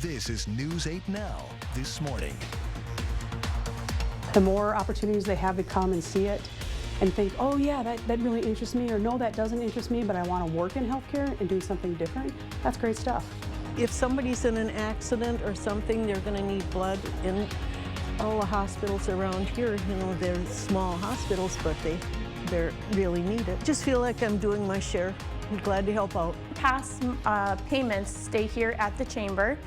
This is News 8 Now, this morning. The more opportunities they have to come and see it and think, oh yeah, that really interests me, or no, that doesn't interest me, but I want to work in healthcare and do something different, that's great stuff. If somebody's in an accident or something, they're going to need blood. In all the hospitals around here, you know, they're small hospitals, but they're really needed. Just feel like I'm doing my share. I'm glad to help out. Past payments stay here at the chamber,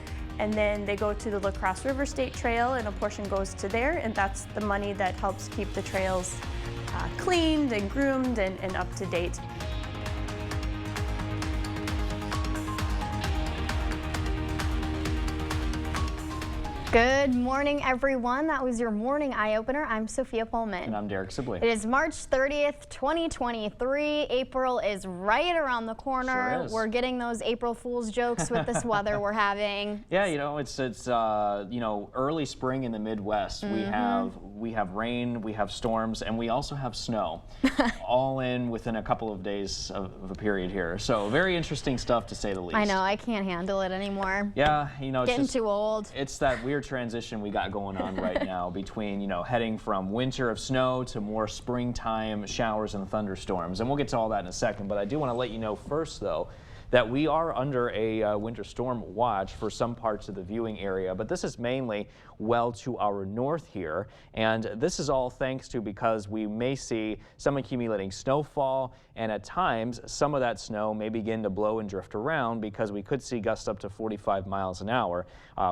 and then they go to the La Crosse River State Trail, and a portion goes to there, and that's the money that helps keep the trails cleaned and groomed and up to date. Good morning, everyone. That was your morning eye-opener. I'm Sophia Pullman. And I'm Derek Sibley. It is March 30th, 2023. April is right around the corner. Sure is. We're getting those April Fool's jokes with this weather we're having. Yeah, you know, it's you know, early spring in the Midwest. We have rain, we have storms, and we also have snow, all in within a couple of days of a period here. So very interesting stuff, to say the least. I know, I can't handle it anymore. Yeah, you know, it's Getting just too old. It's that weird transition we got going on right now between, you know, heading from winter of snow to more springtime showers and thunderstorms. And we'll get to all that in a second, but I do want to let you know first, though, that we are under a winter storm watch for some parts of the viewing area, but this is mainly well to our north here, and this is all thanks to because we may see some accumulating snowfall, and at times some of that snow may begin to blow and drift around because we could see gusts up to 45 miles an hour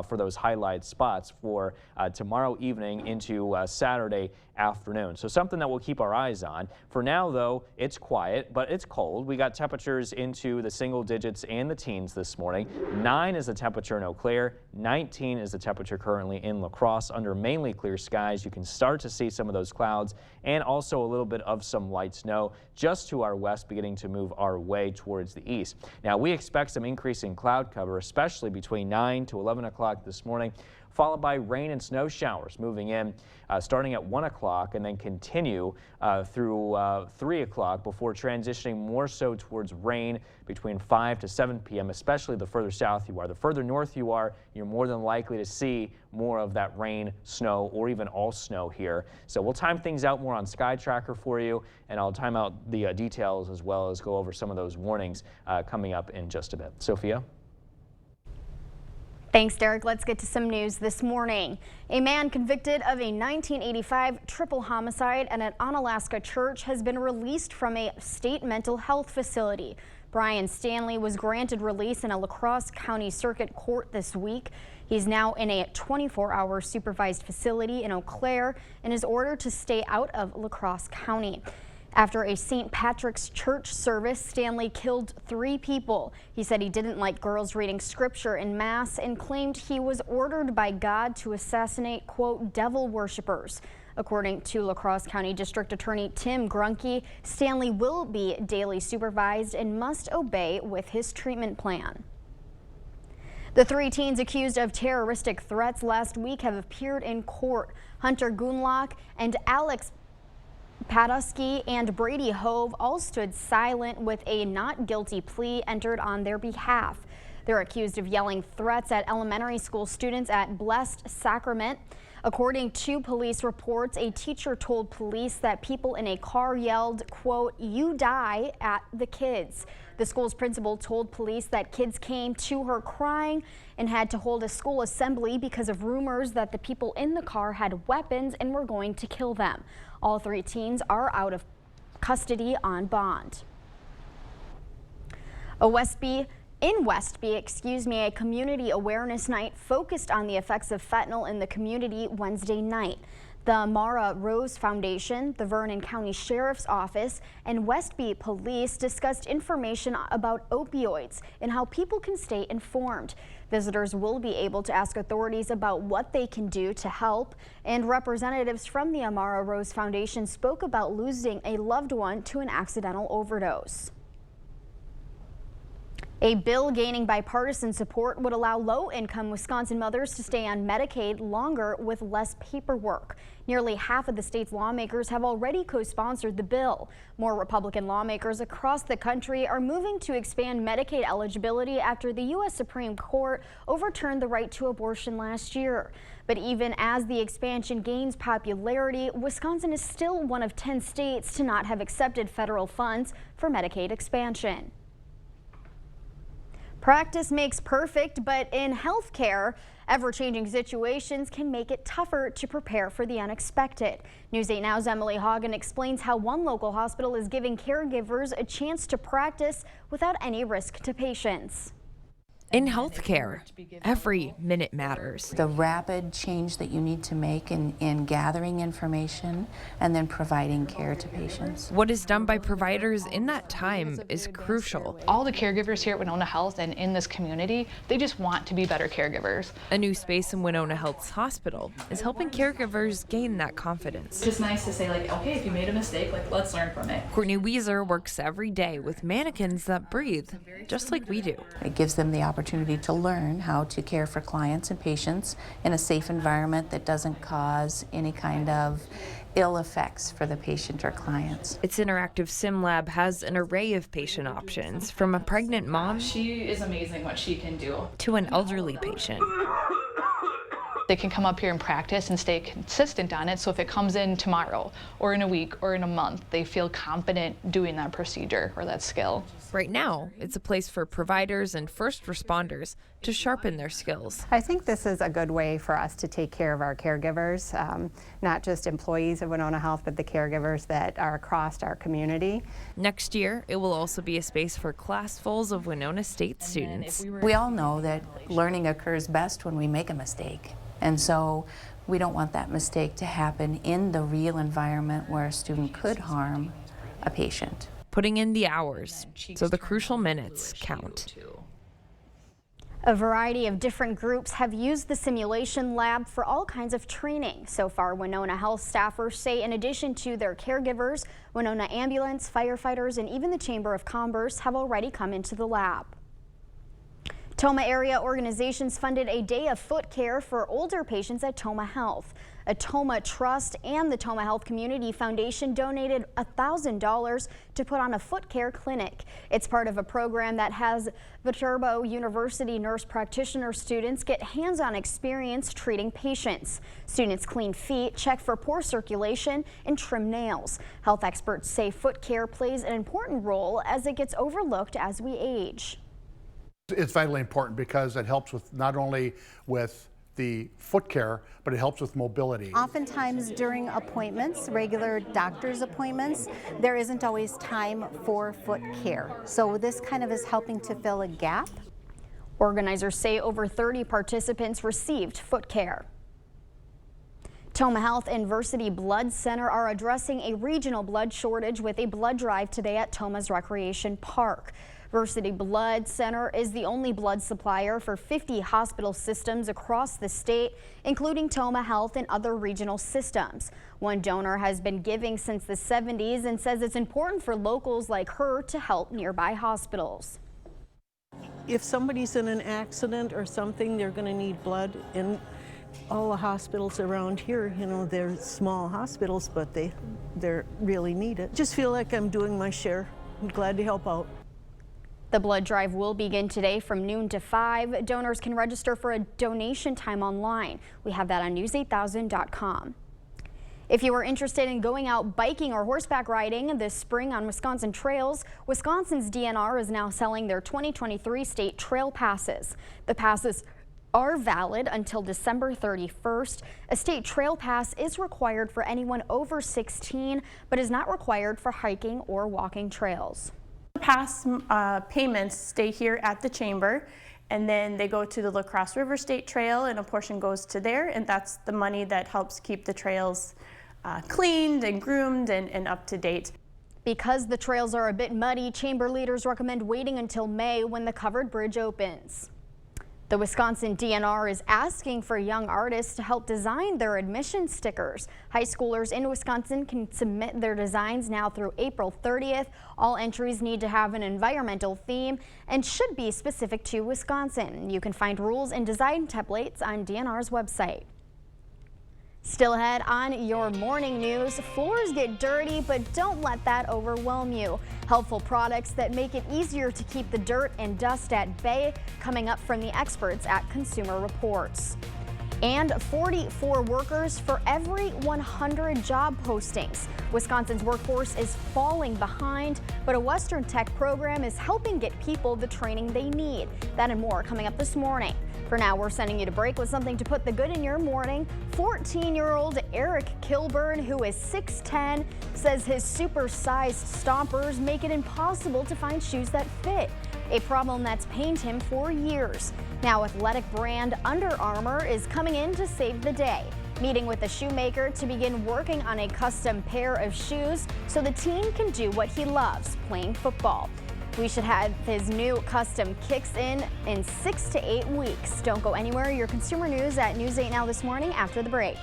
for those highlight spots for tomorrow evening into Saturday afternoon. So something that we'll keep our eyes on. For now, though, it's quiet, but it's cold. We got temperatures into the single digits and the teens this morning. 9 is the temperature in Eau Claire. 19 is the temperature currently in La Crosse. Under mainly clear skies, you can start to see some of those clouds and also a little bit of some light snow just to our west, beginning to move our way towards the east. Now, we expect some increasing cloud cover, especially between 9 to 11 o'clock this morning, followed by rain and snow showers moving in starting at 1 o'clock and then continue through 3 o'clock before transitioning more so towards rain between 5 to 7 p.m., especially the further south you are. The further north you are, you're more than likely to see more of that rain, snow, or even all snow here. So we'll time things out more on Sky Tracker for you, and I'll time out the details as well as go over some of those warnings coming up in just a bit. Sophia? Thanks, Derek. Let's get to some news this morning. A man convicted of a 1985 triple homicide at an Onalaska church has been released from a state mental health facility. Brian Stanley was granted release in a La Crosse County Circuit Court this week. He's now in a 24-hour supervised facility in Eau Claire and is ordered to stay out of La Crosse County. After a St. Patrick's Church service, Stanley killed 3 people. He said he didn't like girls reading scripture in Mass and claimed he was ordered by God to assassinate, quote, devil worshippers. According to La Crosse County District Attorney Tim Grunke, Stanley will be daily supervised and must obey with his treatment plan. The 3 teens accused of terroristic threats last week have appeared in court. Hunter Gunlock and Alex Padusky and Brady Hove all stood silent with a not guilty plea entered on their behalf. They're accused of yelling threats at elementary school students at Blessed Sacrament. According to police reports, a teacher told police that people in a car yelled, quote, "You die," at the kids. The school's principal told police that kids came to her crying and had to hold a school assembly because of rumors that the people in the car had weapons and were going to kill them. All 3 teens are out of custody on bond. In Westby, a community awareness night focused on the effects of fentanyl in the community Wednesday night. The Mara Rose Foundation, the Vernon County Sheriff's Office, and Westby Police discussed information about opioids and how people can stay informed. Visitors will be able to ask authorities about what they can do to help, and representatives from the Amara Rose Foundation spoke about losing a loved one to an accidental overdose. A bill gaining bipartisan support would allow low-income Wisconsin mothers to stay on Medicaid longer with less paperwork. Nearly half of the state's lawmakers have already co-sponsored the bill. More Republican lawmakers across the country are moving to expand Medicaid eligibility after the U.S. Supreme Court overturned the right to abortion last year. But even as the expansion gains popularity, Wisconsin is still one of 10 states to not have accepted federal funds for Medicaid expansion. Practice makes perfect, but in healthcare, ever-changing situations can make it tougher to prepare for the unexpected. News 8 Now's Emily Hagen explains how one local hospital is giving caregivers a chance to practice without any risk to patients. In healthcare, every minute matters. The rapid change that you need to make in gathering information and then providing care to patients. What is done by providers in that time is crucial. All the caregivers here at Winona Health and in this community, they just want to be better caregivers. A new space in Winona Health's hospital is helping caregivers gain that confidence. It's just nice to say, like, okay, if you made a mistake, like, let's learn from it. Courtney Weiser works every day with mannequins that breathe, just like we do. It gives them the opportunity to learn how to care for clients and patients in a safe environment that doesn't cause any kind of ill effects for the patient or clients. Its interactive sim lab has an array of patient options, from a pregnant mom She is amazing what she can do. to an elderly patient. They can come up here and practice and stay consistent on it, so if it comes in tomorrow or in a week or in a month, they feel confident doing that procedure or that skill. Right now, it's a place for providers and first responders to sharpen their skills. I think this is a good way for us to take care of our caregivers, not just employees of Winona Health, but the caregivers that are across our community. Next year, it will also be a space for classfuls of Winona State students. We all know that learning occurs best when we make a mistake. And so we don't want that mistake to happen in the real environment where a student could harm a patient. Putting in the hours, so the crucial minutes count. A variety of different groups have used the simulation lab for all kinds of training. So far, Winona Health staffers say in addition to their caregivers, Winona Ambulance, firefighters, and even the Chamber of Commerce have already come into the lab. Tomah area organizations funded a day of foot care for older patients at Tomah Health. A Tomah Trust and the Tomah Health Community Foundation donated $1,000 to put on a foot care clinic. It's part of a program that has Viterbo University nurse practitioner students get hands-on experience treating patients. Students clean feet, check for poor circulation, and trim nails. Health experts say foot care plays an important role as it gets overlooked as we age. It's vitally important because it helps with not only with the foot care, but it helps with mobility. Oftentimes during appointments, regular doctor's appointments, there isn't always time for foot care. So this kind of is helping to fill a gap. Organizers say over 30 participants received foot care. Tomah Health and Versiti Blood Center are addressing a regional blood shortage with a blood drive today at Tomah's Recreation Park. Versiti Blood Center is the only blood supplier for 50 hospital systems across the state, including Tomah Health and other regional systems. One donor has been giving since the 70s and says it's important for locals like her to help nearby hospitals. If somebody's in an accident or something, they're going to need blood. And all the hospitals around here, you know, they're small hospitals, but they really need it. Just feel like I'm doing my share. I'm glad to help out. The blood drive will begin today from noon to 5. Donors can register for a donation time online. We have that on news8000.com. If you are interested in going out biking or horseback riding this spring on Wisconsin trails, Wisconsin's DNR is now selling their 2023 state trail passes. The passes are valid until December 31st. A state trail pass is required for anyone over 16, but is not required for hiking or walking trails. Pass payments stay here at the chamber, and then they go to the La Crosse River State Trail, and a portion goes to there, and that's the money that helps keep the trails cleaned and groomed and up to date. Because the trails are a bit muddy, chamber leaders recommend waiting until May when the covered bridge opens. The Wisconsin DNR is asking for young artists to help design their admission stickers. High schoolers in Wisconsin can submit their designs now through April 30th. All entries need to have an environmental theme and should be specific to Wisconsin. You can find rules and design templates on DNR's website. Still ahead on your morning news, floors get dirty, but don't let that overwhelm you. Helpful products that make it easier to keep the dirt and dust at bay, coming up from the experts at Consumer Reports. And 44 workers for every 100 job postings. Wisconsin's workforce is falling behind, but a Western Tech program is helping get people the training they need. That and more coming up this morning. For now, we're sending you to break with something to put the good in your morning. 14-year-old Eric Kilburn, who is 6'10", says his super-sized stompers make it impossible to find shoes that fit, a problem that's pained him for years. Now, athletic brand Under Armour is coming in to save the day, meeting with a shoemaker to begin working on a custom pair of shoes so the teen can do what he loves, playing football. We should have his new custom kicks in 6 to 8 weeks. Don't go anywhere. Your consumer news at News 8 Now this morning after the break.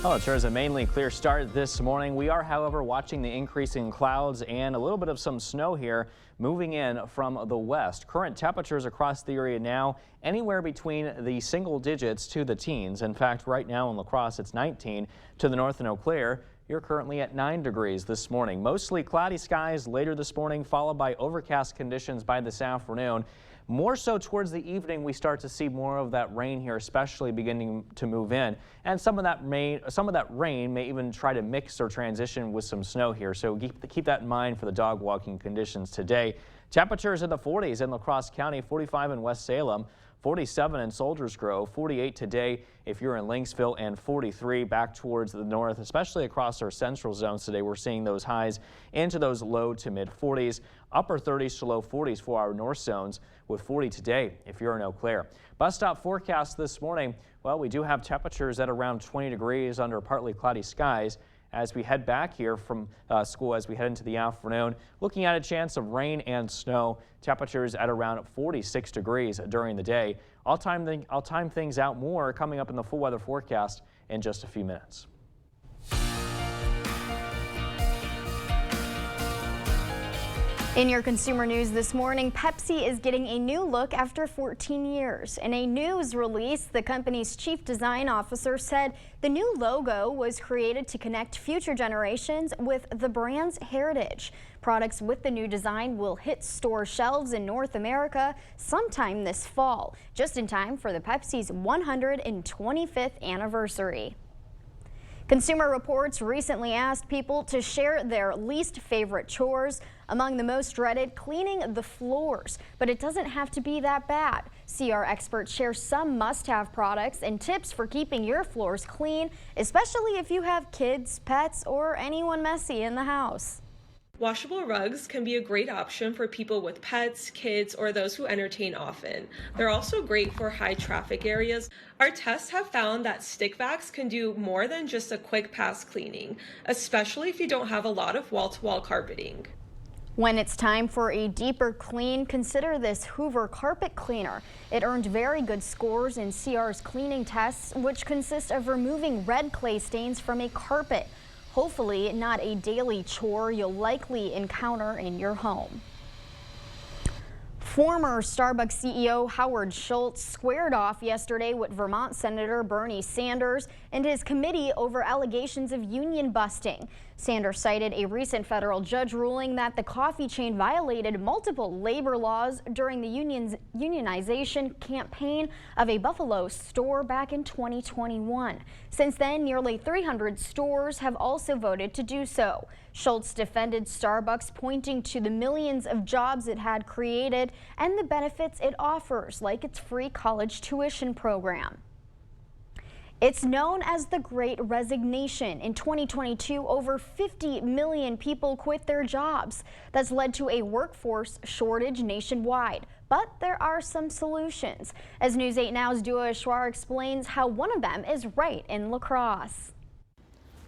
Well, it sure is a mainly clear start this morning. We are, however, watching the increasing clouds and a little bit of some snow here moving in from the west. Current temperatures across the area now anywhere between the single digits to the teens. In fact, right now in La Crosse, it's 19. To the north in Eau Claire, you're currently at 9 degrees this morning. Mostly cloudy skies later this morning, followed by overcast conditions by this afternoon. More so towards the evening, we start to see more of that rain here, especially beginning to move in. And some of that rain may even try to mix or transition with some snow here. So keep that in mind for the dog walking conditions today. Temperatures in the 40s in La Crosse County, 45 in West Salem, 47 in Soldiers Grove, 48 today if you're in Lynxville, and 43 back towards the north, especially across our central zones today. We're seeing those highs into those low to mid 40s, upper 30s to low 40s for our north zones, with 40 today if you're in Eau Claire. Bus stop forecast this morning, well, we do have temperatures at around 20 degrees under partly cloudy skies. As we head back here from school, as we head into the afternoon, looking at a chance of rain and snow. Temperatures at around 46 degrees during the day. I'll time things out more coming up in the full weather forecast in just a few minutes. In your consumer news this morning, Pepsi is getting a new look after 14 years. In a news release, the company's chief design officer said the new logo was created to connect future generations with the brand's heritage. Products with the new design will hit store shelves in North America sometime this fall, just in time for the Pepsi's 125th anniversary. Consumer Reports recently asked people to share their least favorite chores. Among the most dreaded, cleaning the floors. But it doesn't have to be that bad. CR experts share some must-have products and tips for keeping your floors clean, especially if you have kids, pets, or anyone messy in the house. Washable rugs can be a great option for people with pets, kids, or those who entertain often. They're also great for high traffic areas. Our tests have found that stick vacs can do more than just a quick pass cleaning, especially if you don't have a lot of wall-to-wall carpeting. When it's time for a deeper clean, consider this Hoover carpet cleaner. It earned very good scores in CR's cleaning tests, which consist of removing red clay stains from a carpet. Hopefully not a daily chore you'll likely encounter in your home. Former Starbucks CEO Howard Schultz squared off yesterday with Vermont Senator Bernie Sanders and his committee over allegations of union busting. Sanders cited a recent federal judge ruling that the coffee chain violated multiple labor laws during the unionization campaign of a Buffalo store back in 2021. Since then, nearly 300 stores have also voted to do so. Schultz defended Starbucks, pointing to the millions of jobs it had created and the benefits it offers, like its free college tuition program. It's known as the Great Resignation. In 2022, over 50 million people quit their jobs. That's led to a workforce shortage nationwide. But there are some solutions. As News 8 Now's Dua Ashwar explains how one of them is right in La Crosse.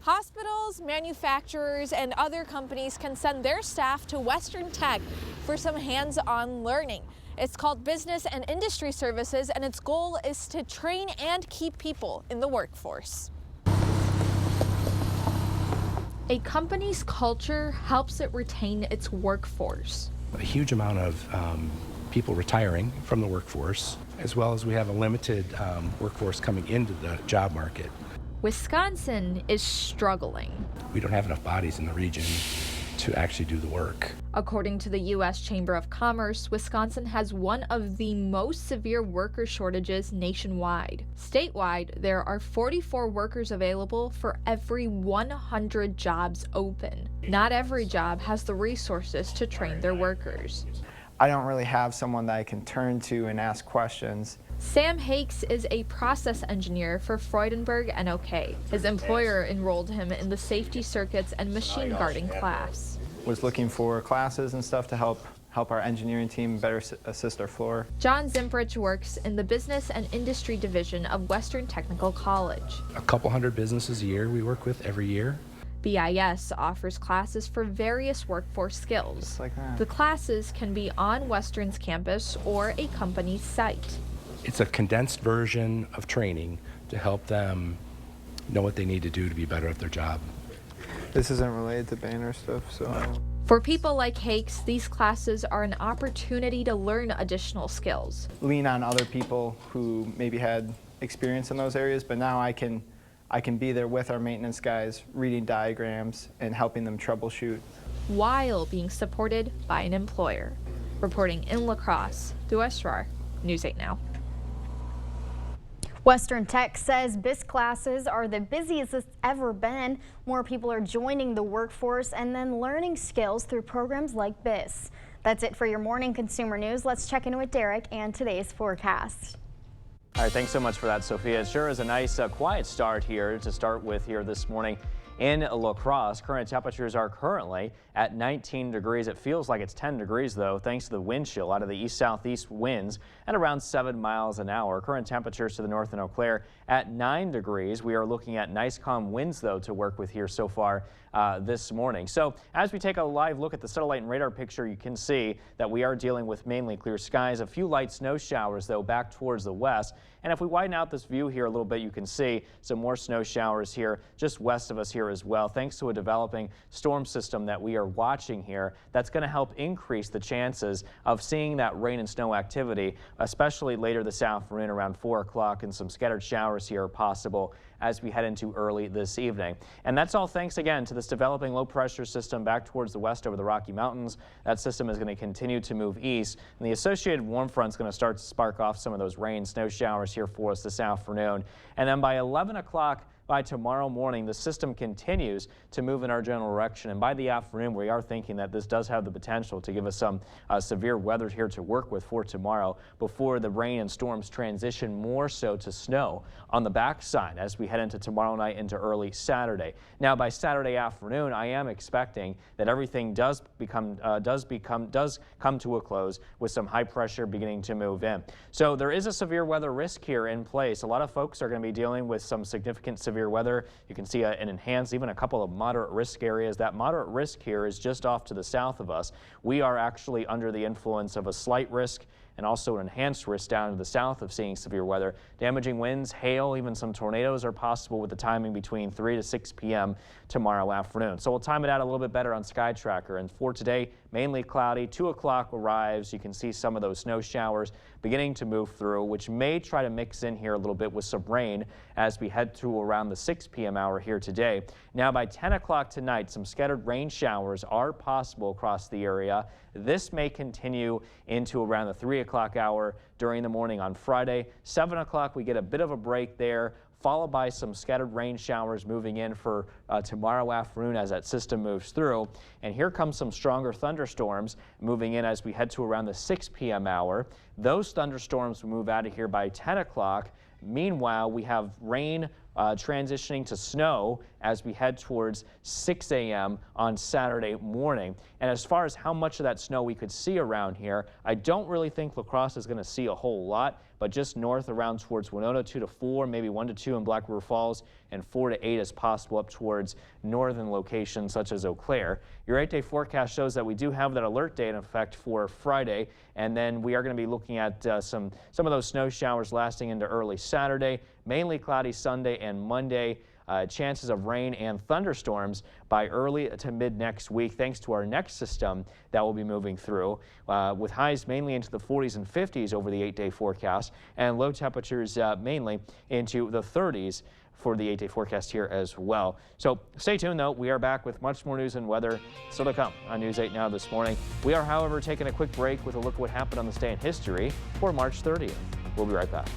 Hospitals, manufacturers, and other companies can send their staff to Western Tech for some hands-on learning. It's called Business and Industry Services, and its goal is to train and keep people in the workforce. A company's culture helps it retain its workforce. A huge amount of people retiring from the workforce, as well as we have a limited workforce coming into the job market. Wisconsin is struggling. We don't have enough bodies in the region to actually do the work. According to the U.S. Chamber of Commerce, Wisconsin has one of the most severe worker shortages nationwide. Statewide, there are 44 workers available for every 100 jobs open. Not every job has the resources to train their workers. I don't really have someone that I can turn to and ask questions. Sam Hakes is a process engineer for Freudenberg NOK. His employer enrolled him in the safety circuits and machine guarding class. Was looking for classes and stuff to help our engineering team better assist our floor. John Zimprich works in the Business and Industry Division of Western Technical College. A couple hundred businesses a year we work with every year. BIS offers classes for various workforce skills. The classes can be on Western's campus or a company's site. It's a condensed version of training to help them know what they need to do to be better at their job. This isn't related to banner stuff, so. For people like Hakes, these classes are an opportunity to learn additional skills. Lean on other people who maybe had experience in those areas, but now I can be there with our maintenance guys, reading diagrams and helping them troubleshoot. While being supported by an employer. Reporting in La Crosse, Dua Esrar, News 8 Now. Western Tech says BIS classes are the busiest it's ever been. More people are joining the workforce and then learning skills through programs like BIS. That's it for your morning consumer news. Let's check in with Derek and today's forecast. All right, thanks so much for that, Sophia. It sure is a nice quiet start here to start with here this morning in La Crosse. Current temperatures are currently at 19 degrees. It feels like it's 10 degrees though, thanks to the wind chill out of the east-southeast winds at around 7 miles an hour. Current temperatures to the north in Eau Claire at 9 degrees. We are looking at nice calm winds though to work with here so far this morning. So as we take a live look at the satellite and radar picture, you can see that we are dealing with mainly clear skies. A few light snow showers though back towards the west. And if we widen out this view here a little bit, you can see some more snow showers here just west of us here as well, thanks to a developing storm system that we are watching here that's going to help increase the chances of seeing that rain and snow activity, especially later this afternoon around 4 o'clock, and some scattered showers here are possible as we head into early this evening. And that's all thanks again to this developing low pressure system back towards the west over the Rocky Mountains. That system is going to continue to move east, and the associated warm front is going to start to spark off some of those rain snow showers here for us this afternoon. And then by 11 o'clock by tomorrow morning, the system continues to move in our general direction. And by the afternoon, we are thinking that this does have the potential to give us some severe weather here to work with for tomorrow before the rain and storms transition more so to snow on the backside as we head into tomorrow night into early Saturday. Now, by Saturday afternoon, I am expecting that everything does come to a close with some high pressure beginning to move in. So there is a severe weather risk here in place. A lot of folks are going to be dealing with some significant severe weather. You can see an enhanced, even a couple of moderate risk areas. That moderate risk here is just off to the south of us. We are actually under the influence of a slight risk and also an enhanced risk down to the south of seeing severe weather. Damaging winds, hail, even some tornadoes are possible with the timing between 3 to 6 p.m. tomorrow afternoon. So we'll time it out a little bit better on Sky Tracker. And for today, mainly cloudy. 2 o'clock arrives. You can see some of those snow showers beginning to move through, which may try to mix in here a little bit with some rain as we head to around the 6 p.m. hour here today. Now by 10 o'clock tonight, some scattered rain showers are possible across the area. This may continue into around the 3 o'clock hour during the morning on Friday. 7 o'clock, we get a bit of a break there, followed by some scattered rain showers moving in for tomorrow afternoon as that system moves through. And here comes some stronger thunderstorms moving in as we head to around the 6 p.m. hour. Those thunderstorms will move out of here by 10 o'clock. Meanwhile, we have rain transitioning to snow as we head towards 6 a.m. on Saturday morning. And as far as how much of that snow we could see around here, I don't really think La Crosse is going to see a whole lot, but just north around towards Winona 2 to 4, maybe 1 to 2 in Black River Falls, and 4 to 8 as possible up towards northern locations such as Eau Claire. Your 8-day forecast shows that we do have that alert day in effect for Friday, and then we are going to be looking at some of those snow showers lasting into early Saturday, mainly cloudy Sunday and Monday. Chances of rain and thunderstorms by early to mid next week, thanks to our next system that will be moving through, with highs mainly into the 40s and 50s over the 8-day forecast, and low temperatures mainly into the 30s for the 8-day forecast here as well. So stay tuned, though. We are back with much more news and weather still to come on News 8 Now this morning. We are, however, taking a quick break with a look at what happened on this day in history for March 30th. We'll be right back.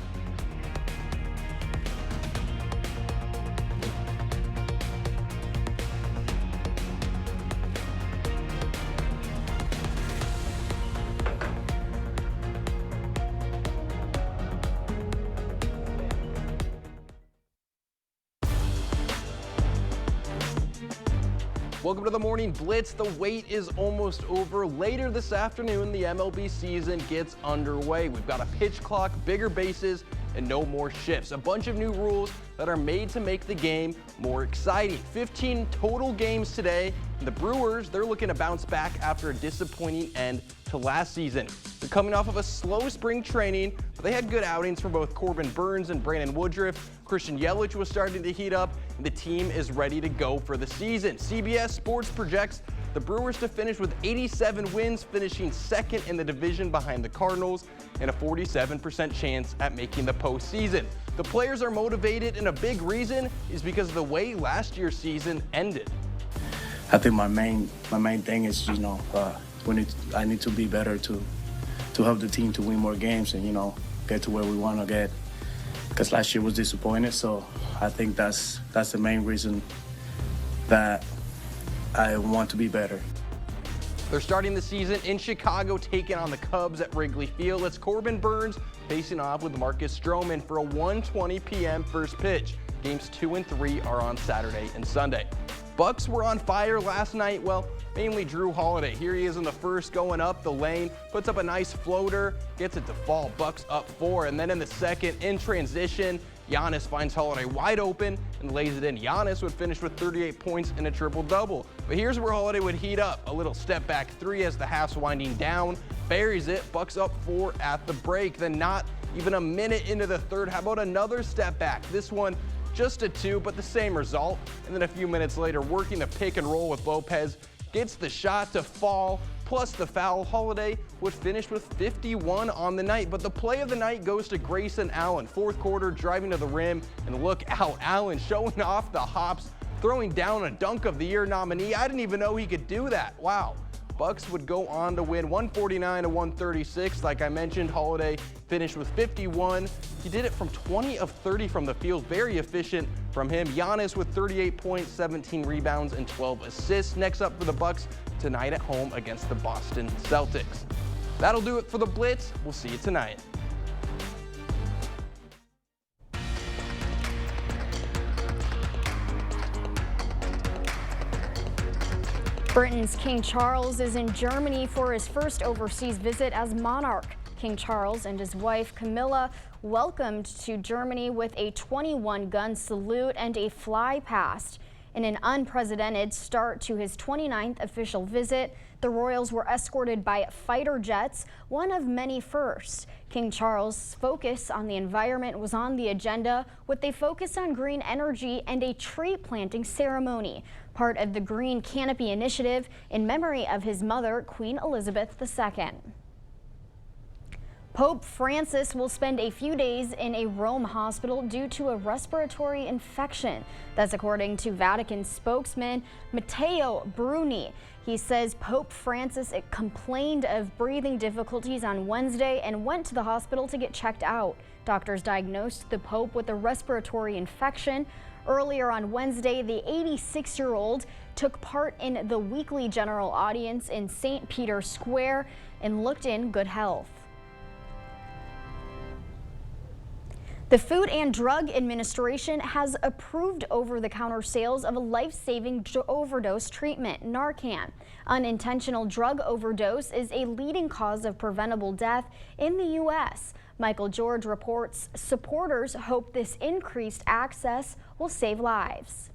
Welcome to the Morning Blitz. The wait is almost over. Later this afternoon, the MLB season gets underway. We've got a pitch clock, bigger bases, and no more shifts. A bunch of new rules that are made to make the game more exciting. 15 total games today. And the Brewers, they're looking to bounce back after a disappointing end to last season. They're coming off of a slow spring training, but they had good outings for both Corbin Burnes and Brandon Woodruff. Christian Yelich was starting to heat up, and the team is ready to go for the season. CBS Sports projects the Brewers to finish with 87 wins, finishing second in the division behind the Cardinals, and a 47% chance at making the postseason. The players are motivated, and a big reason is because of the way last year's season ended. I think my main thing is, I need to be better to help the team to win more games and, get to where we want to get. Because last year was disappointed, so I think that's the main reason that I want to be better. They're starting the season in Chicago, taking on the Cubs at Wrigley Field. It's Corbin Burnes facing off with Marcus Stroman for a 1:20 p.m. first pitch. Games 2 and 3 are on Saturday and Sunday. Bucks were on fire last night. Well, mainly Drew Holiday. Here he is in the first, going up the lane, puts up a nice floater, gets it to fall. Bucks up 4, and then in the second, in transition, Giannis finds Holiday wide open and lays it in. Giannis would finish with 38 points and a triple-double. But here's where Holiday would heat up. A little step back 3 as the half's winding down, buries it. Bucks up 4 at the break. Then not even a minute into the third, how about another step back? This one just a 2, but the same result. And then a few minutes later, working the pick and roll with Lopez, gets the shot to fall, plus the foul. Holiday would finish with 51 on the night, but the play of the night goes to Grayson Allen. Fourth quarter, driving to the rim, and look out, Allen showing off the hops, throwing down a Dunk of the Year nominee. I didn't even know he could do that. Wow. Bucks would go on to win 149-136. Like I mentioned, Holiday finished with 51. He did it from 20 of 30 from the field. Very efficient from him. Giannis with 38 points, 17 rebounds, and 12 assists. Next up for the Bucks tonight at home against the Boston Celtics. That'll do it for the Blitz. We'll see you tonight. Britain's King Charles is in Germany for his first overseas visit as monarch. King Charles and his wife Camilla welcomed to Germany with a 21-gun salute and a fly past. In an unprecedented start to his 29th official visit, the royals were escorted by fighter jets, one of many firsts. King Charles' focus on the environment was on the agenda, with a focus on green energy and a tree planting ceremony, part of the Green Canopy Initiative in memory of his mother, Queen Elizabeth II. Pope Francis will spend a few days in a Rome hospital due to a respiratory infection. That's according to Vatican spokesman Matteo Bruni. He says Pope Francis complained of breathing difficulties on Wednesday and went to the hospital to get checked out. Doctors diagnosed the Pope with a respiratory infection. Earlier on Wednesday, the 86-year-old took part in the weekly general audience in St. Peter's Square and looked in good health. The Food and Drug Administration has approved over-the-counter sales of a life-saving overdose treatment, Narcan. Unintentional drug overdose is a leading cause of preventable death in the U.S. Michael George reports supporters hope this increased access will save lives.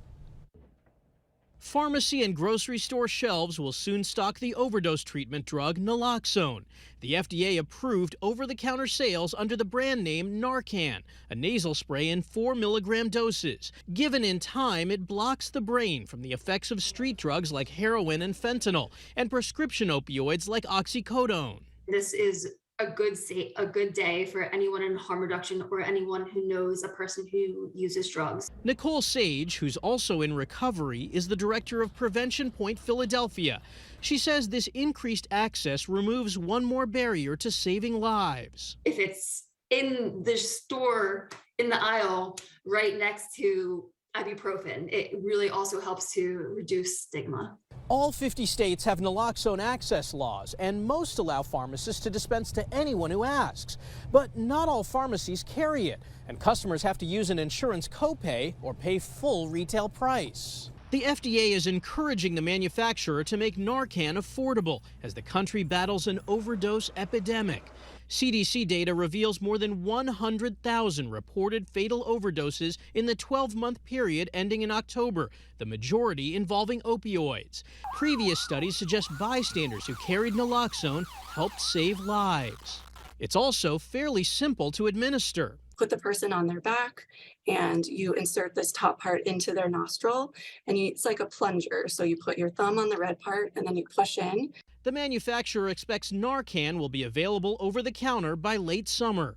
Pharmacy and grocery store shelves will soon stock the overdose treatment drug naloxone. The FDA approved over-the-counter sales under the brand name Narcan, a nasal spray in 4 milligram doses. Given in time, it blocks the brain from the effects of street drugs like heroin and fentanyl, and prescription opioids like oxycodone. This is a good day for anyone in harm reduction or anyone who knows a person who uses drugs. Nicole Sage, who's also in recovery, is the director of Prevention Point Philadelphia. She says this increased access removes one more barrier to saving lives. If it's in the store, in the aisle, right next to ibuprofen, it really also helps to reduce stigma. All 50 states have naloxone access laws, and most allow pharmacists to dispense to anyone who asks. But not all pharmacies carry it, and customers have to use an insurance copay or pay full retail price. The FDA is encouraging the manufacturer to make Narcan affordable as the country battles an overdose epidemic. CDC data reveals more than 100,000 reported fatal overdoses in the 12-month period ending in October, the majority involving opioids. Previous studies suggest bystanders who carried naloxone helped save lives. It's also fairly simple to administer. Put the person on their back and you insert this top part into their nostril, and it's like a plunger. So you put your thumb on the red part and then you push in. The manufacturer expects Narcan will be available over the counter by late summer.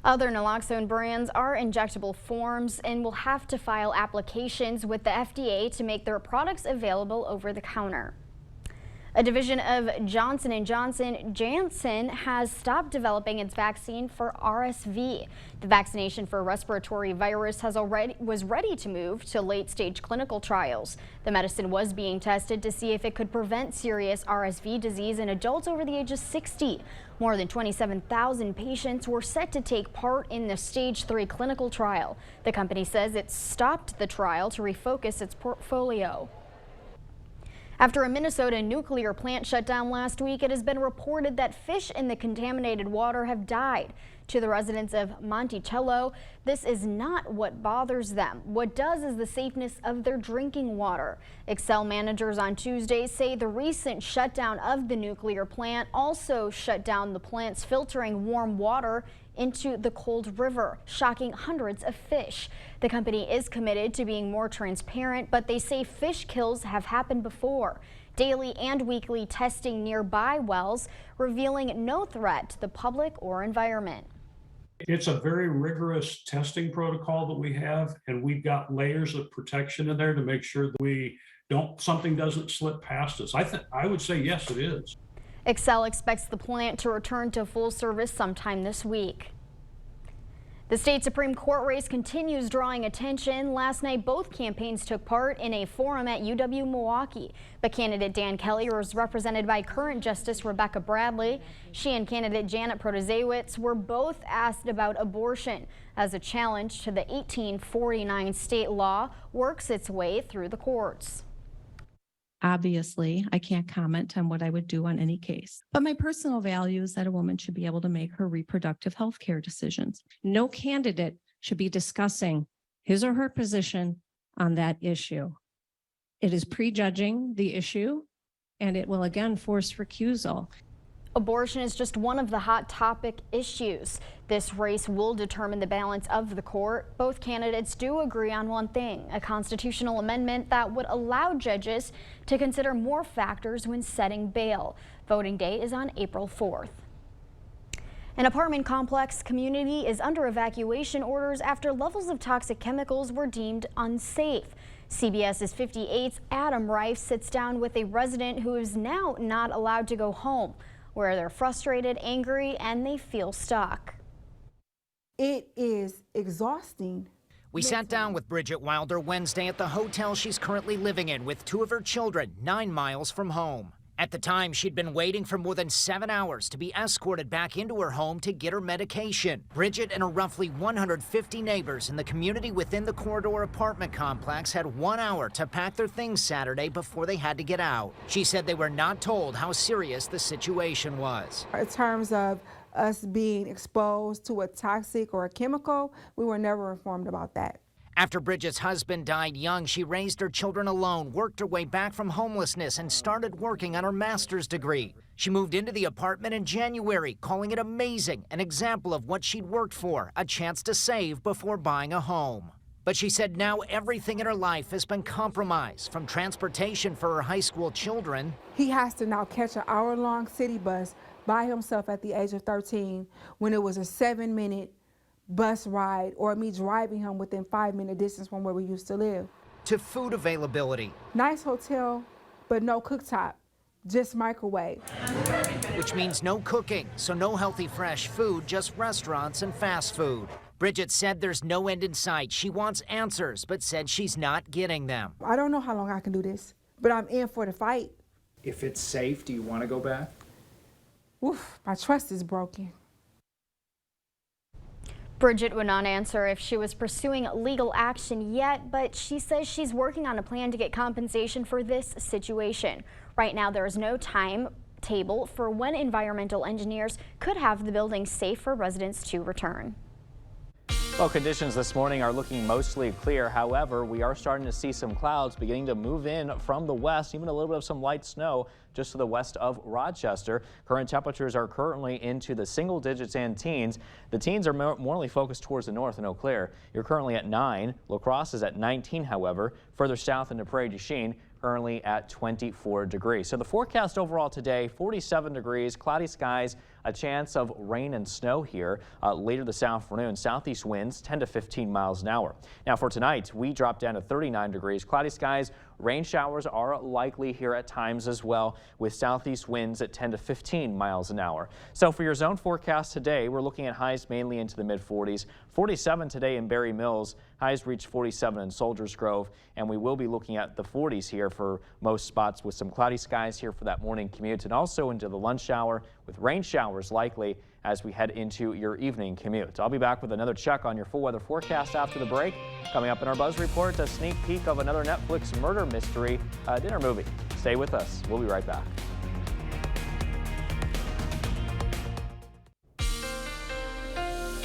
Other naloxone brands are injectable forms and will have to file applications with the FDA to make their products available over the counter. A division of Johnson & Johnson, Janssen, has stopped developing its vaccine for RSV. The vaccination for respiratory virus was ready to move to late-stage clinical trials. The medicine was being tested to see if it could prevent serious RSV disease in adults over the age of 60. More than 27,000 patients were set to take part in the Stage 3 clinical trial. The company says it stopped the trial to refocus its portfolio. After a Minnesota nuclear plant shut down last week, it has been reported that fish in the contaminated water have died. To the residents of Monticello, this is not what bothers them. What does is the safeness of their drinking water. Xcel managers on Tuesday say the recent shutdown of the nuclear plant also shut down the plant's filtering warm water into the cold river, shocking hundreds of fish. The company is committed to being more transparent, but they say fish kills have happened before. Daily and weekly testing nearby wells revealing no threat to the public or environment. It's a very rigorous testing protocol that we have, and we've got layers of protection in there to make sure that something doesn't slip past us. I would say yes, it is. Xcel expects the plant to return to full service sometime this week. The state Supreme Court race continues drawing attention. Last night, both campaigns took part in a forum at UW-Milwaukee. But candidate Dan Kelly was represented by current Justice Rebecca Bradley. She and candidate Janet Protasiewicz were both asked about abortion as a challenge to the 1849 state law works its way through the courts. Obviously, I can't comment on what I would do on any case, but my personal value is that a woman should be able to make her reproductive health care decisions. No candidate should be discussing his or her position on that issue. It is prejudging the issue, and it will again force recusal. Abortion is just one of the hot topic issues. This race will determine the balance of the court. Both candidates do agree on one thing, a constitutional amendment that would allow judges to consider more factors when setting bail. Voting day is on April 4th. An apartment complex community is under evacuation orders after levels of toxic chemicals were deemed unsafe. CBS's 58's Adam Reif sits down with a resident who is now not allowed to go home, where they're frustrated, angry, and they feel stuck. It is exhausting. We sat down with Bridget Wilder Wednesday at the hotel she's currently living in with two of her children 9 miles from home. At the time, she'd been waiting for more than 7 hours to be escorted back into her home to get her medication. Bridget and her roughly 150 neighbors in the community within the Corridor apartment complex had 1 hour to pack their things Saturday before they had to get out. She said they were not told how serious the situation was. In terms of us being exposed to a toxic or a chemical, we were never informed about that. After Bridget's husband died young, she raised her children alone, worked her way back from homelessness, and started working on her master's degree. She moved into the apartment in January, calling it amazing, an example of what she'd worked for, a chance to save before buying a home. But she said now everything in her life has been compromised, from transportation for her high school children. He has to now catch an hour-long city bus by himself at the age of 13 when it was a 7-minute bus ride, or me driving him within 5-minute distance from where we used to live. To food availability. Nice hotel, but no cooktop, just microwave. Which means no cooking, so no healthy fresh food, just restaurants and fast food. Bridget said there's no end in sight. She wants answers, but said she's not getting them. I don't know how long I can do this, but I'm in for the fight. If it's safe, do you want to go back? Oof, my trust is broken. Bridget would not answer if she was pursuing legal action yet, but she says she's working on a plan to get compensation for this situation. Right now, there is no timetable for when environmental engineers could have the building safe for residents to return. Well, conditions this morning are looking mostly clear. However, we are starting to see some clouds beginning to move in from the west, even a little bit of some light snow just to the west of Rochester. Current temperatures are currently into the single digits and teens. The teens are more focused towards the north in Eau Claire. You're currently at 9. La Crosse is at 19, however. Further south into Prairie du Chien, currently at 24 degrees. So the forecast overall today, 47 degrees, cloudy skies, a chance of rain and snow here later this afternoon. Southeast winds 10 to 15 miles an hour. Now for tonight, we drop down to 39 degrees, cloudy skies. Rain showers are likely here at times as well, with southeast winds at 10 to 15 miles an hour. So for your zone forecast today, we're looking at highs mainly into the mid-40s. 47 today in Berry Mills. Highs reach 47 in Soldiers Grove, and we will be looking at the 40s here for most spots with some cloudy skies here for that morning commute, and also into the lunch hour with rain showers likely as we head into your evening commute. I'll be back with another check on your full weather forecast after the break. Coming up in our Buzz Report, a sneak peek of another Netflix murder mystery dinner movie. Stay with us. We'll be right back.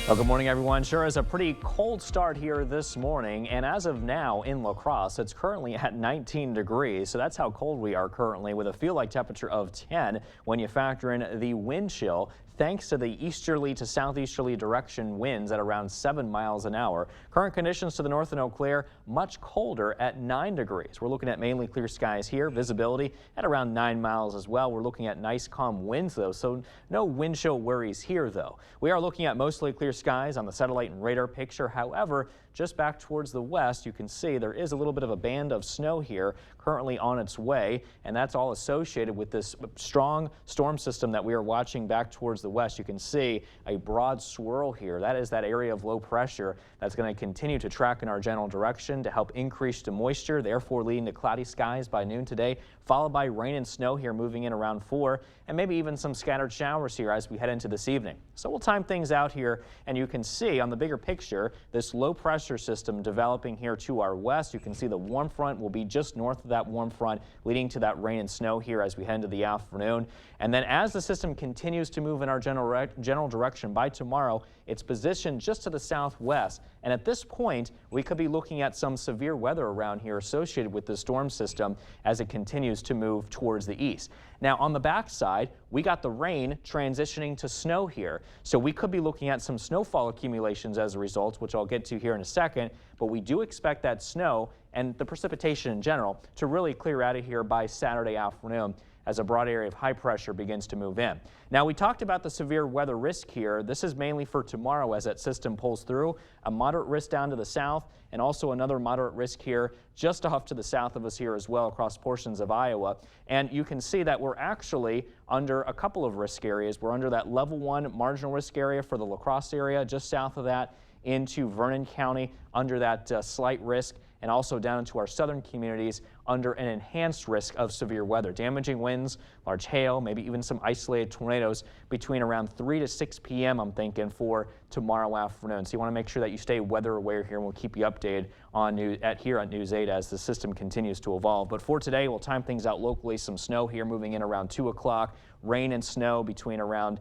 Well, good morning, everyone. Sure is a pretty cold start here this morning, and as of now in La Crosse, it's currently at 19 degrees, so that's how cold we are currently, with a feel-like temperature of 10 when you factor in the wind chill, thanks to the easterly to southeasterly direction winds at around 7 miles an hour. Current conditions to the north in Eau Claire, much colder at 9 degrees. We're looking at mainly clear skies here, visibility at around 9 miles as well. We're looking at nice calm winds though, so no wind chill worries here though. We are looking at mostly clear skies on the satellite and radar picture. However, just back towards the west, you can see there is a little bit of a band of snow here currently on its way, and that's all associated with this strong storm system that we are watching back towards the west. You can see a broad swirl here. That is that area of low pressure that's going to continue to track in our general direction to help increase the moisture, therefore leading to cloudy skies by noon today, followed by rain and snow here moving in around 4, and maybe even some scattered showers here as we head into this evening. So we'll time things out here, and you can see on the bigger picture this low pressure system developing here to our west. You can see the warm front will be just north of that warm front, leading to that rain and snow here as we head into the afternoon. And then as the system continues to move in our general direction by tomorrow, it's positioned just to the southwest. And at this point, we could be looking at some severe weather around here associated with the storm system as it continues to move towards the east. Now on the backside, we got the rain transitioning to snow here. So we could be looking at some snowfall accumulations as a result, which I'll get to here in a second. But we do expect that snow and the precipitation in general to really clear out of here by Saturday afternoon as a broad area of high pressure begins to move in. Now, we talked about the severe weather risk here. This is mainly for tomorrow as that system pulls through. A moderate risk down to the south, and also another moderate risk here just off to the south of us here as well across portions of Iowa. And you can see that we're actually under a couple of risk areas. We're under that level 1 marginal risk area for the La Crosse area, just south of that into Vernon County under that slight risk, and also down into our southern communities under an enhanced risk of severe weather. Damaging winds, large hail, maybe even some isolated tornadoes between around 3 to 6 p.m. I'm thinking for tomorrow afternoon. So you want to make sure that you stay weather aware here, and we'll keep you updated on here at News 8 as the system continues to evolve. But for today, we'll time things out locally. Some snow here moving in around 2 o'clock. Rain and snow between around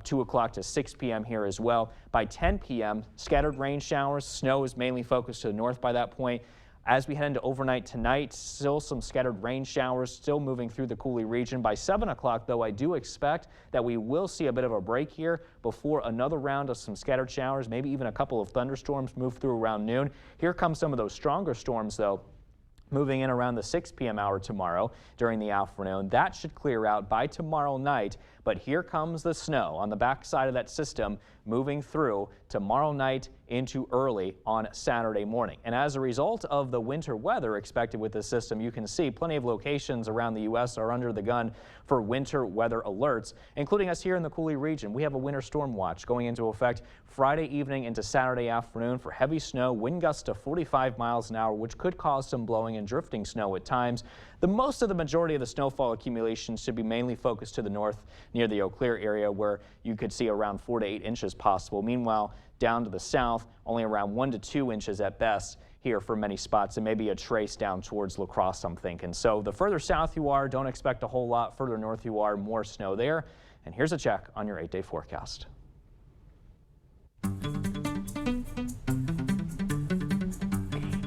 2 o'clock to 6 p.m. here as well. By 10 p.m., scattered rain showers. Snow is mainly focused to the north by that point. As we head into overnight tonight, still some scattered rain showers still moving through the Coulee region. By 7 o'clock, though, I do expect that we will see a bit of a break here before another round of some scattered showers, maybe even a couple of thunderstorms move through around noon. Here come some of those stronger storms, though, moving in around the 6 p.m. hour tomorrow during the afternoon. That should clear out by tomorrow night, but here comes the snow on the backside of that system moving through tomorrow night into early on Saturday morning. And as a result of the winter weather expected with this system, you can see plenty of locations around the U.S. are under the gun for winter weather alerts, including us here in the Coulee region. We have a winter storm watch going into effect Friday evening into Saturday afternoon for heavy snow, wind gusts to 45 miles an hour, which could cause some blowing and drifting snow at times. The majority of the snowfall accumulation should be mainly focused to the north near the Eau Claire area, where you could see around 4 to 8 inches possible. Meanwhile, down to the south, only around 1 to 2 inches at best here for many spots, and maybe a trace down towards La Crosse, I'm thinking. So the further south you are, don't expect a whole lot. Further north you are, more snow there. And here's a check on your 8-day forecast.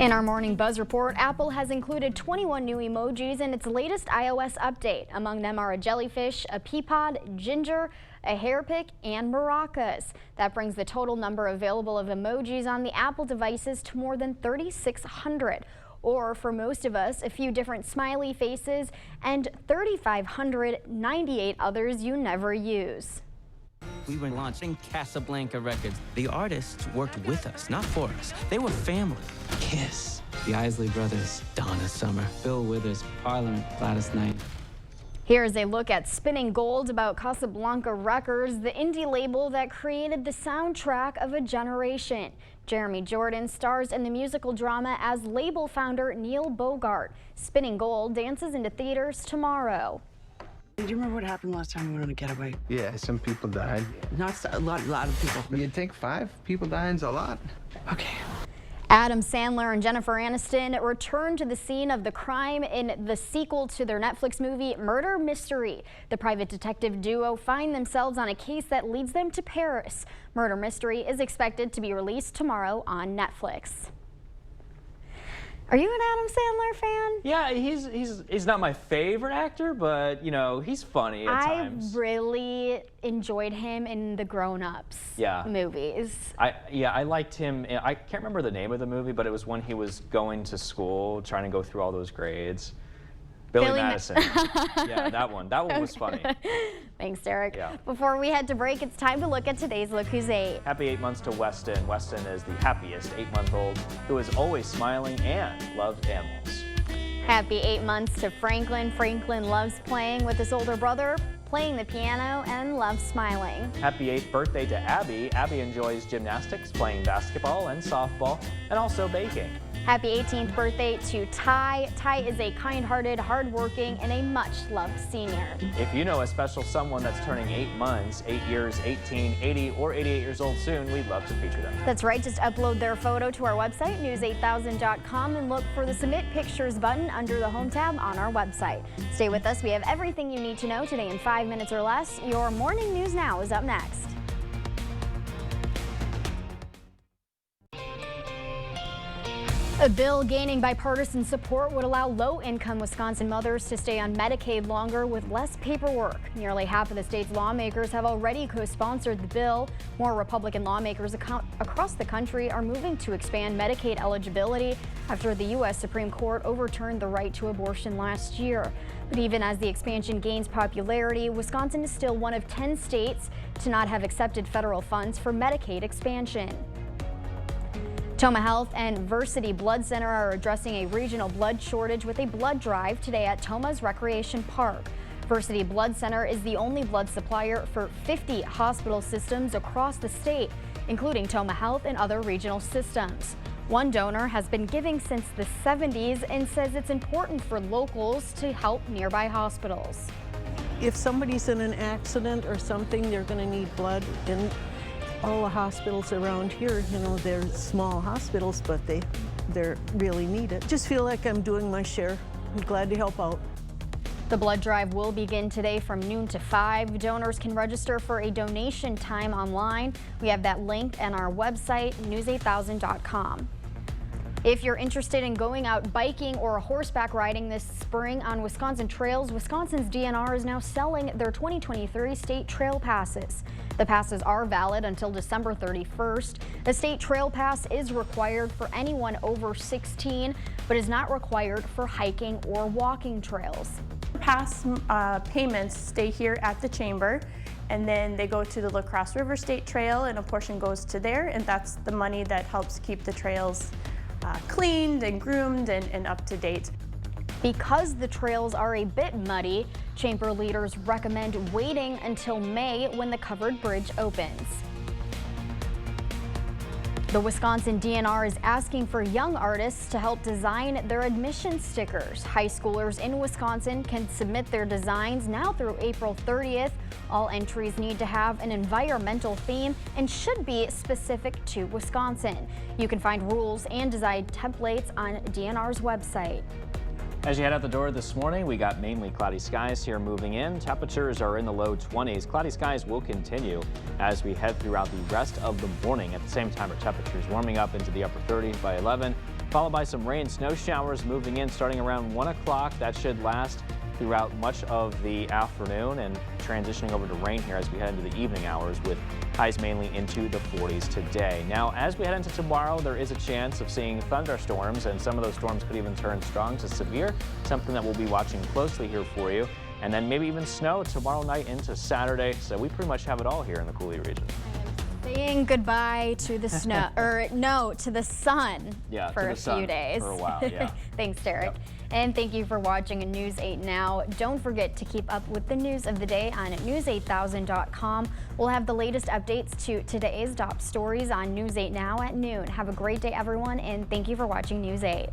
In our Morning Buzz report, Apple has included 21 new emojis in its latest iOS update. Among them are a jellyfish, a pea pod, ginger, a hair pick, and maracas. That brings the total number available of emojis on the Apple devices to more than 3,600. Or for most of us, a few different smiley faces and 3,598 others you never use. We were launching Casablanca Records. The artists worked with us, not for us. They were family. Kiss, the Isley Brothers, Donna Summer, Bill Withers, Parliament, Gladys Knight. Here's a look at Spinning Gold about Casablanca Records, the indie label that created the soundtrack of a generation. Jeremy Jordan stars in the musical drama as label founder Neil Bogart. Spinning Gold dances into theaters tomorrow. Do you remember what happened last time we went on a getaway? Yeah, some people died. Not a lot of people. You'd think 5 people dying is a lot. Okay. Adam Sandler and Jennifer Aniston returned to the scene of the crime in the sequel to their Netflix movie Murder Mystery. The private detective duo find themselves on a case that leads them to Paris. Murder Mystery is expected to be released tomorrow on Netflix. Are you an Adam Sandler fan? Yeah, he's not my favorite actor, but, you know, he's funny at times. I really enjoyed him in the Grown Ups movies. I liked him. I can't remember the name of the movie, but it was when he was going to school, trying to go through all those grades. Billy Madison. Yeah, that one. That one was funny. Thanks, Derek. Yeah. Before we head to break, it's time to look at today's Look Who's 8. Happy 8 months to Weston. Weston is the happiest 8-month-old who is always smiling and loves animals. Happy 8 months to Franklin. Franklin loves playing with his older brother, playing the piano, and loves smiling. Happy 8th birthday to Abby. Abby enjoys gymnastics, playing basketball and softball, and also baking. Happy 18th birthday to Ty. Ty is a kind-hearted, hardworking, and a much-loved senior. If you know a special someone that's turning 8 months, 8 years, 18, 80, or 88 years old soon, we'd love to feature them. That's right. Just upload their photo to our website, news8000.com, and look for the Submit Pictures button under the Home tab on our website. Stay with us. We have everything you need to know today in 5 minutes or less. Your Morning News Now is up next. A bill gaining bipartisan support would allow low-income Wisconsin mothers to stay on Medicaid longer with less paperwork. Nearly half of the state's lawmakers have already co-sponsored the bill. More Republican lawmakers across the country are moving to expand Medicaid eligibility after the U.S. Supreme Court overturned the right to abortion last year. But even as the expansion gains popularity, Wisconsin is still one of 10 states to not have accepted federal funds for Medicaid expansion. Toma Health and Versity Blood Center are addressing a regional blood shortage with a blood drive today at Toma's Recreation Park. Versity Blood Center is the only blood supplier for 50 hospital systems across the state, including Toma Health and other regional systems. One donor has been giving since the 70s and says it's important for locals to help nearby hospitals. If somebody's in an accident or something, they're going to need blood. And all the hospitals around here, you know, they're small hospitals, but they're really needed. Just feel like I'm doing my share. I'm glad to help out. The blood drive will begin today from noon to 5. Donors can register for a donation time online. We have that link on our website, news8000.com. If you're interested in going out biking or horseback riding this spring on Wisconsin trails, Wisconsin's DNR is now selling their 2023 state trail passes. The passes are valid until December 31st. The state trail pass is required for anyone over 16, but is not required for hiking or walking trails. Pass payments stay here at the chamber, and then they go to the La Crosse River State Trail, and a portion goes to there, and that's the money that helps keep the trails cleaned and groomed and up to date. Because the trails are a bit muddy, chamber leaders recommend waiting until May when the covered bridge opens. The Wisconsin DNR is asking for young artists to help design their admission stickers. High schoolers in Wisconsin can submit their designs now through April 30th. All entries need to have an environmental theme and should be specific to Wisconsin. You can find rules and design templates on DNR's website. As you head out the door this morning, we got mainly cloudy skies here moving in. Temperatures are in the low 20s. Cloudy skies will continue as we head throughout the rest of the morning. At the same time, our temperatures warming up into the upper 30s by 11, followed by some rain, snow showers moving in starting around 1 o'clock. That should last throughout much of the afternoon and transitioning over to rain here as we head into the evening hours with highs mainly into the 40s today. Now, as we head into tomorrow, there is a chance of seeing thunderstorms, and some of those storms could even turn strong to severe, something that we'll be watching closely here for you. And then maybe even snow tomorrow night into Saturday. So we pretty much have it all here in the Coulee region. Saying goodbye to the snow, or no, to the sun for a few days. For a while, yeah. Thanks, Derek. Yep. And thank you for watching News 8 Now. Don't forget to keep up with the news of the day on news8000.com. We'll have the latest updates to today's top stories on News 8 Now at noon. Have a great day, everyone, and thank you for watching News 8.